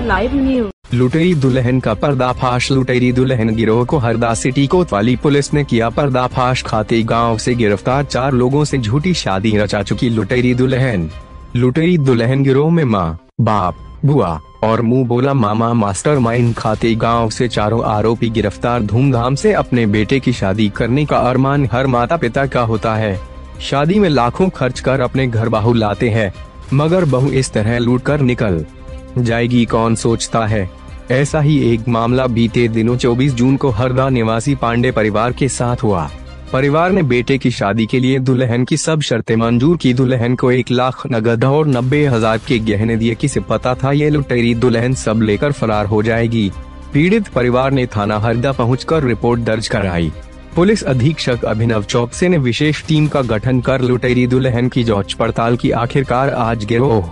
Live news. लुटेरी दुल्हन का पर्दाफाश। लुटेरी दुल्हन गिरोह को हरदा सिटी कोतवाली पुलिस ने किया पर्दाफाश। खाते गांव से गिरफ्तार 4 लोगों से झूठी शादी रचा चुकी लुटेरी दुल्हन। लुटेरी दुल्हन गिरोह में मां, बाप, बुआ और मुंह बोला मामा मास्टरमाइंड। खाते गांव से चारों आरोपी गिरफ्तार। धूमधाम से अपने बेटे की शादी करने का अरमान हर माता पिता का होता है। शादी में लाखों खर्च कर अपने घर बहू लाते हैं, मगर बहू इस तरह लूट कर निकल जाएगी कौन सोचता है। ऐसा ही एक मामला बीते दिनों 24 जून को हरदा निवासी पांडे परिवार के साथ हुआ। परिवार ने बेटे की शादी के लिए दुल्हन की सब शर्तें मंजूर की। दुल्हन को 1 लाख नगद और 90,000 के गहने दिए। किसे पता था ये लुटेरी दुल्हन सब लेकर फरार हो जाएगी। पीड़ित परिवार ने थाना हरदा पहुंचकर रिपोर्ट दर्ज कराई। पुलिस अधीक्षक अभिनव चौकसे ने विशेष टीम का गठन कर लुटेरी दुल्हन की जांच पड़ताल की। आखिरकार आज गिरोह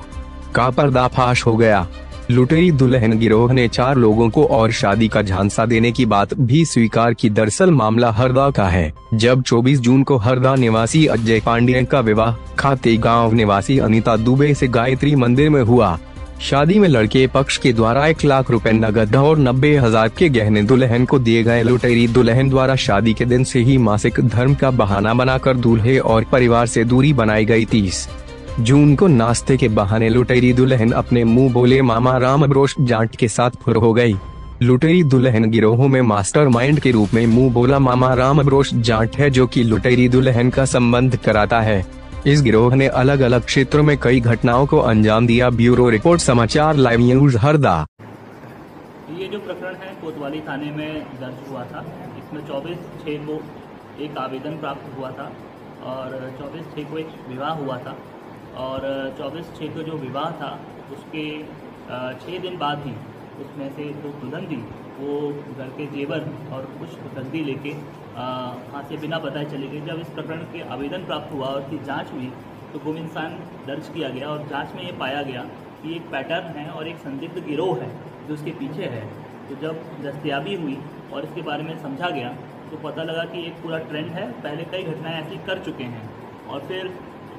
का पर्दाफाश हो गया। लुटेरी दुल्हन गिरोह ने 4 लोगों को और शादी का झांसा देने की बात भी स्वीकार की। दरअसल मामला हरदा का है, जब 24 जून को हरदा निवासी अजय पांडे का विवाह खाते गांव निवासी अनीता दुबे से गायत्री मंदिर में हुआ। शादी में लड़के पक्ष के द्वारा 1 लाख रुपए नगद और 90,000 के गहने दुल्हन को दिए गए। लुटेरी दुल्हन द्वारा शादी के दिन से ही मासिक धर्म का बहाना बनाकर दूल्हे और परिवार से दूरी बनाई गई। 30 जून को नाश्ते के बहाने लुटेरी दुल्हन अपने मुंह बोले मामा रामब्रोश जाट के साथ फुर हो गई। लुटेरी दुल्हन गिरोह में मास्टरमाइंड के रूप में मुंह बोला मामा रामब्रोश जाट है, जो कि लुटेरी दुल्हन का संबंध कराता है। इस गिरोह ने अलग अलग क्षेत्रों में कई घटनाओं को अंजाम दिया। ब्यूरो रिपोर्ट, समाचार लाइव न्यूज हरदा। ये जो प्रकरण है कोतवाली थाने में दर्ज हुआ था, इसमें 24/6 को एक आवेदन प्राप्त हुआ था और 24/6 को एक विवाह हुआ था और 24/6 को जो विवाह था उसके 6 दिन बाद ही उसमें से जो दुल्हन थी वो घर के जेवर और कुछ नकदी लेके वहाँ से बिना बताए चली गई। जब इस प्रकरण के आवेदन प्राप्त हुआ और उसकी जांच हुई तो गुम इंसान दर्ज किया गया और जांच में ये पाया गया कि एक पैटर्न है और एक संदिग्ध गिरोह है जो उसके पीछे है। तो जब दस्तयाबी हुई और इसके बारे में समझा गया तो पता लगा कि एक पूरा ट्रेंड है, पहले कई घटनाएं ऐसी कर चुके हैं। और फिर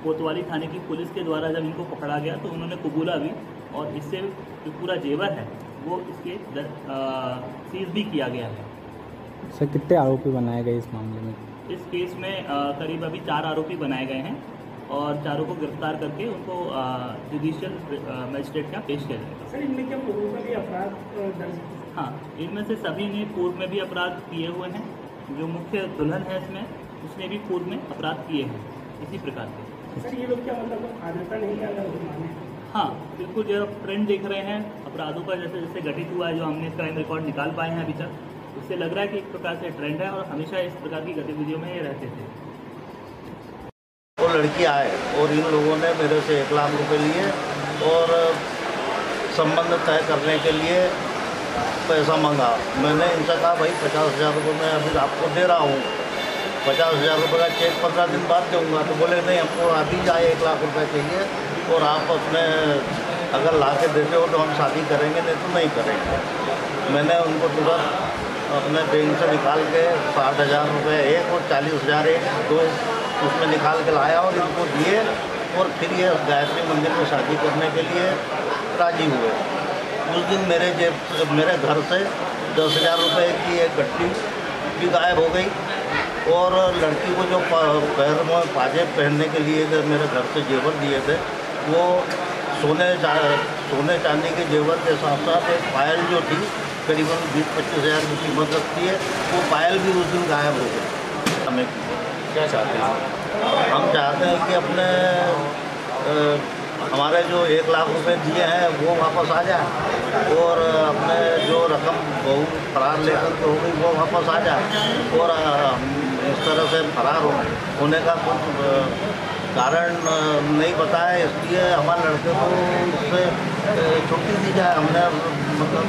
कोतवाली थाने की पुलिस के द्वारा जब इनको पकड़ा गया तो उन्होंने कबूला भी और इससे जो पूरा जेवर है वो इसके सीज भी किया गया है। सर कितने आरोपी बनाए गए इस मामले में? इस केस में करीब अभी 4 आरोपी बनाए गए हैं और चारों को गिरफ्तार करके उनको जुडिशियल मजिस्ट्रेट के यहाँ पेश किया जाएगा। सर इनमें क्या पूर्व में भी अपराध दर्ज? हाँ, इनमें से सभी ने पूर्व में भी अपराध किए हुए हैं। जो मुख्य दुल्हन है इसमें उसने भी पूर्व में अपराध किए हैं इसी प्रकार के। सर ये लोग क्या मतलब आदरता नहीं कर? हाँ बिल्कुल, जो ट्रेंड देख रहे हैं अपराधों का जैसे जैसे घटित हुआ है, जो हमने क्राइम रिकॉर्ड निकाल पाए हैं अभी तक, उससे लग रहा है कि एक प्रकार से ट्रेंड है और हमेशा इस प्रकार की गतिविधियों में ये रहते थे। वो लड़की आए और इन लोगों ने मेरे से 1 लाख रुपए लिए और संबंध तय करने के लिए पैसा मांगा। मैंने इनसे कहा भाई 50,000 रुपये मैं अभी आपको दे रहा हूँ, 50,000 रुपये का चेक 15 दिन बाद दूँगा। तो बोले नहीं, हमको अभी जाए 1 लाख रुपये चाहिए और आप अपने अगर ला के देते हो तो हम शादी करेंगे, नहीं तो नहीं करेंगे। मैंने उनको तुरंत अपने बैंक से निकाल के 60,000 रुपये एक और 40,000 एक दो उसमें निकाल के लाया और इनको दिए और फिर ये गायत्री मंदिर में शादी करने के लिए राजी हुए। उस दिन मेरे घर से 10,000 रुपये की एक गट्टी भी गायब हो गई और लड़की को जो पैर में पाजेब पहनने के लिए जो मेरे घर से जेवर दिए थे वो सोने चांदी के जेवर के साथ साथ एक पायल जो थी करीबन 20-25 हज़ार की कीमत रखती है, वो पायल भी उस दिन गायब हो गई। हमें क्या चाहते हैं? हम चाहते हैं कि अपने हमारे जो 1 लाख रुपए दिए हैं वो वापस आ जाए और अपने जो रकम बहू फरार लेकर के हो गई वो वापस आ जाए और इस तरह से फरार होने का कुछ कारण नहीं बताया, इसलिए हमारे लड़के को उससे छुट्टी दी जाए। हमने मतलब